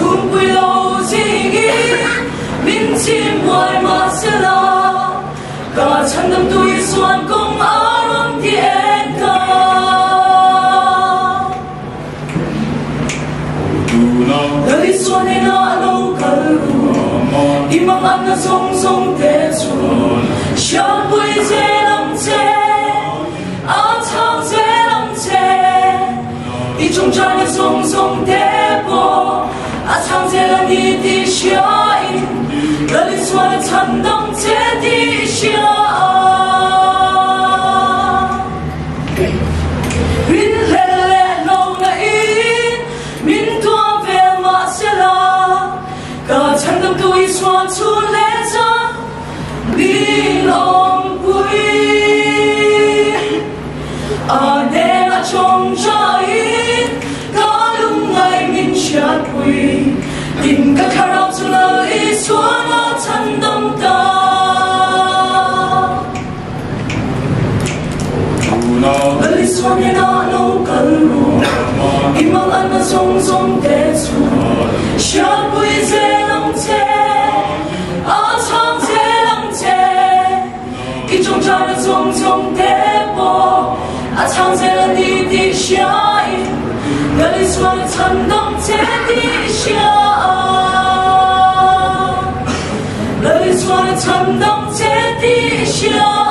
出轨路自己，面前外马色啦，噶参当对算公阿伦天噶。dari suane na lo kalu imang an song song te chun xiang bui je lam che a chang je lam che i chung cha na song song te bo a chang je la ni di xia in dari suane chan dong che di xia win le le no na in min tua cả chẳng tâm tôi xoan chu lẽ ra đi lòng vui à nè là trong trái cả lúc ngày mình chặt quỳ tìm các khả năng chu lời xoan ở chân tâm ta lời xoan nè nó lâu cần luôn im mang ăn nó song song để chu chặt quỳ一种扎的重重跌破，啊，藏在了你的下影，那里说的颤动在地下，那里说的颤动在地下。